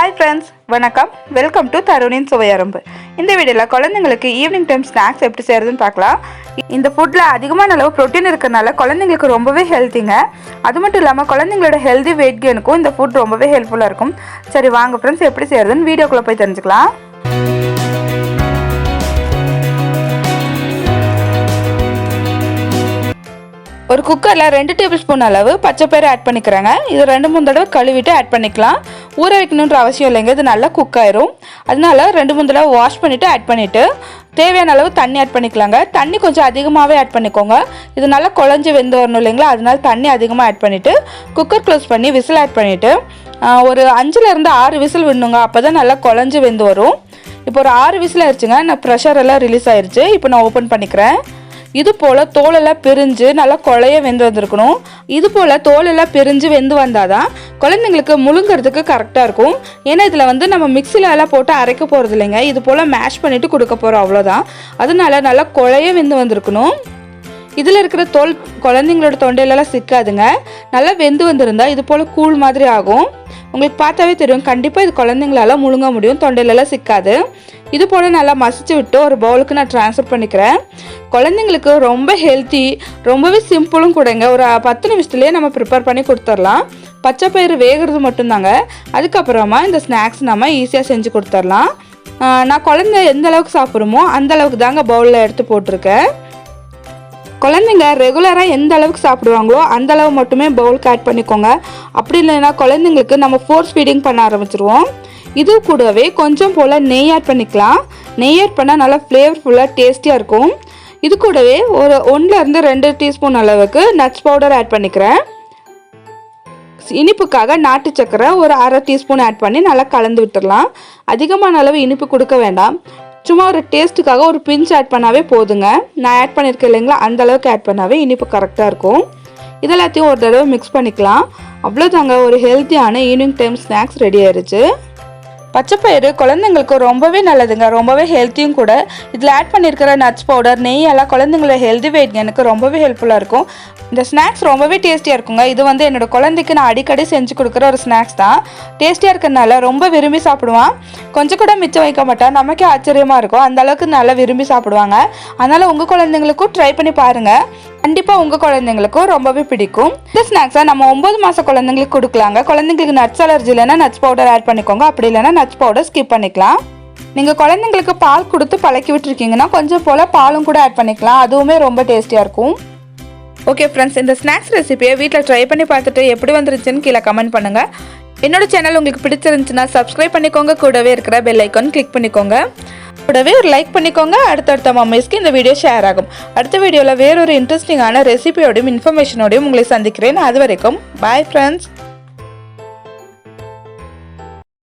Hi friends, வணக்கம். Welcome to தருணின் சுவை அரும்பு. இந்த வீடியோல குழந்தைகளுக்கு ஈவினிங் டைம் ஸ்நாக்ஸ் எப்படி செய்யறதுன்னு பார்க்கலாம். இந்த ஃபுட்ல அதிகமான அளவு புரோட்டீன் இருக்கறனால குழந்தைகளுக்கு ரொம்பவே ஹெல்திங்க. அது மட்டும் இல்லாம குழந்தைகளோட ஹெல்தி weight gainக்கும் இந்த ஃபுட் ரொம்பவே ஹெல்ப்ஃபுல்லா இருக்கும். சரி வாங்க फ्रेंड्स எப்படி செய்யறதுன்னு வீடியோக்குள்ள போய் தெரிஞ்சுக்கலாம். ஒரு குக்கர்ல 2 டேபிள் ஸ்பூன் அளவு பச்சை பயிறு ஆட் பண்ணிக்கறாங்க. இது 2-3 தடவை கழுவிட்டு ஆட் பண்ணிக்கலாம். ஊற வைக்கணும்ன்ற அவசியம் இல்லைங்க. இது நல்லா குக் ஆயிரும். அதனால 2-3 தடவை வாஷ் பண்ணிட்டு ஆட் பண்ணிட்டு தேவையான அளவு தண்ணி ஆட் பண்ணிக்கலாங்க. தண்ணி கொஞ்சம் அதிகமாவே ஆட் பண்ணிக்கோங்க. இது நல்லா குழஞ்சு வெந்து வரணும் இல்லைங்களா? அதனால தண்ணி அதிகமா ஆட் பண்ணிட்டு குக்கர் க்ளோஸ் பண்ணி விசில் ஆட் பண்ணிட்டு ஒரு 5ல இருந்து 6 விசில் விடணுங்க. அப்பதான் நல்லா குழஞ்சு வெந்து வரும். இப்போ ஒரு 6 விசில் ஆயிடுச்சுங்க. நான் பிரஷர் எல்லாம் ரிலீஸ் ஆயிருச்சு. இப்போ நான் ஓபன் பண்ணிக்கிறேன். இது போல தோலெல்லாம் பிரிஞ்சு நல்லா குழைய வெந்து வந்திருக்கணும். இது போல தோலெல்லாம் பிரிஞ்சு வெந்து வந்தாதான் குழந்தைங்களுக்கு முழுங்கிறதுக்கு கரெக்டாக இருக்கும். ஏன்னா இதில் நம்ம மிக்சியில் எல்லாம் போட்டு அரைக்க போகிறது இல்லைங்க. இது போல் மேஷ் பண்ணிவிட்டு கொடுக்க போகிறோம், அவ்வளோதான். அதனால நல்லா குழைய வெந்து வந்திருக்கணும். இதில் இருக்கிற தோல் குழந்தைங்களோட தொண்டையிலலாம் சிக்காதுங்க. நல்லா வெந்து வந்திருந்தா இது போல் கூழ் மாதிரி ஆகும். உங்களுக்கு பார்த்தாவே தெரியும், கண்டிப்பாக இது குழந்தைங்களால முழுங்க முடியும், தொண்டையிலலாம் சிக்காது. இது போல் நல்லா மசிச்சு விட்டு ஒரு பவுலுக்கு நான் ட்ரான்ஸ்ஃபர் பண்ணிக்கிறேன். குழந்தைங்களுக்கு ரொம்ப ஹெல்த்தி, ரொம்பவே சிம்பிளும் கூடங்க. ஒரு 10 நிமிஷத்துலேயே நம்ம ப்ரிப்பேர் பண்ணி கொடுத்துடலாம். பச்சை பயிறு வேகிறது மட்டும்தாங்க. அதுக்கப்புறமா இந்த ஸ்நாக்ஸ் நம்ம ஈஸியாக செஞ்சு கொடுத்துடலாம். நான் குழந்தை எந்த அளவுக்கு சாப்பிடுமோ அந்த அளவுக்கு தாங்க பவுலில் எடுத்து போட்டிருக்கேன். குழந்தைங்க ரெகுலராக எந்த அளவுக்கு சாப்பிடுவாங்களோ அந்த அளவு மட்டுமே பவுலுக்கு ஆட் பண்ணிக்கோங்க. அப்படி இல்லைன்னா குழந்தைங்களுக்கு நம்ம ஃபோர்ஸ் ஃபீடிங் பண்ண ஆரம்பிச்சிருவோம். இது கூடவே கொஞ்சம் போல் நெய் ஆட் பண்ணிக்கலாம். நெய் ஆட் பண்ணால் நல்லா ஃப்ளேவர்ஃபுல்லாக டேஸ்டியாக இருக்கும். இது கூடவே ஒரு 1-2 டீஸ்பூன் அளவுக்கு நட்ஸ் பவுடர் ஆட் பண்ணிக்கிறேன். இனிப்புக்காக நாட்டு சக்கரை ஒரு 1/2 டீஸ்பூன் ஆட் பண்ணி நல்லா கலந்து விட்டுடலாம். அதிகமான அளவு இனிப்பு கொடுக்க வேண்டாம். சும்மா ஒரு டேஸ்ட்டுக்காக ஒரு பிஞ்ச் ஆட் பண்ணாவே போதுங்க. நான் ஆட் பண்ணியிருக்கேன் இல்லைங்களா, அந்த அளவுக்கு ஆட் பண்ணாவே இனிப்பு கரெக்டாக இருக்கும். இதெல்லாத்தையும் ஒரு தடவை மிக்ஸ் பண்ணிக்கலாம். அவ்வளோதாங்க, ஒரு ஹெல்த்தியான ஈவினிங் டைம் ஸ்நாக்ஸ் ரெடி ஆயிடுச்சு. பச்சைப்பயிறு குழந்தைங்களுக்கு ரொம்பவே நல்லதுங்க, ரொம்பவே ஹெல்த்தியும் கூட. இதில் ஆட் பண்ணியிருக்கிற நட்ஸ் பவுடர், நெய் எல்லாம் குழந்தைங்களோட ஹெல்தி வெயிட் எனக்கு ரொம்பவே ஹெல்ப்ஃபுல்லாக இருக்கும். இந்த ஸ்நாக்ஸ் ரொம்பவே டேஸ்டியாக இருக்குங்க. இது என்னோட குழந்தைக்கு நான் அடிக்கடி செஞ்சு கொடுக்குற ஒரு ஸ்நாக்ஸ் தான். டேஸ்டியாக இருக்கிறதுனால ரொம்ப விரும்பி சாப்பிடுவான். கொஞ்சம் கூட மிச்சம் வைக்க மாட்டான். நமக்கே ஆச்சரியமாக இருக்கும், அந்த அளவுக்கு நல்லா விரும்பி சாப்பிடுவாங்க. அதனால் உங்கள் குழந்தைங்களுக்கும் ட்ரை பண்ணி பாருங்கள். கண்டிப்பாக உங்கள் குழந்தைங்களுக்கும் ரொம்பவே பிடிக்கும். இந்த ஸ்நாக்ஸை நம்ம 9 மாத குழந்தைங்களுக்கு கொடுக்கலாங்க. குழந்தைங்களுக்கு நட்ஸ் அலர்ஜி இல்லைன்னா நட்ஸ் பவுடர் ஆட் பண்ணிக்கோங்க. அப்படி இல்லைன்னா நட்ஸ் பவுடர் ஸ்கிப் பண்ணிக்கலாம். நீங்கள் குழந்தைங்களுக்கு பால் கொடுத்து பழக்கி விட்டுருக்கீங்கன்னா கொஞ்சம் போல் பாலும் கூட ஆட் பண்ணிக்கலாம். அதுவுமே ரொம்ப டேஸ்டியாக இருக்கும். ஓகே ஃப்ரெண்ட்ஸ், இந்த ஸ்நாக்ஸ் ரெசிபியை வீட்டில் ட்ரை பண்ணி பார்த்துட்டு எப்படி வந்துருச்சுன்னு கீழே கமெண்ட் பண்ணுங்கள். என்னோட சேனல் உங்களுக்கு பிடிச்சிருந்துச்சுன்னா சப்ஸ்கிரைப் பண்ணிக்கோங்க. கூடவே இருக்கிற பெல் ஐக்கான் கிளிக் பண்ணிக்கோங்க. கூடவே ஒரு லைக் பண்ணிக்கோங்க. அடுத்தடுத்த மம்மிஸ்க்கு இந்த வீடியோ ஷேர் ஆகும். அடுத்த வீடியோவில் வேறொரு இன்ட்ரெஸ்டிங்கான ரெசிபியோடையும் இன்ஃபர்மேஷனோடையும் உங்களை சந்திக்கிறேன். அது வரைக்கும் பாய் ஃப்ரெண்ட்ஸ்.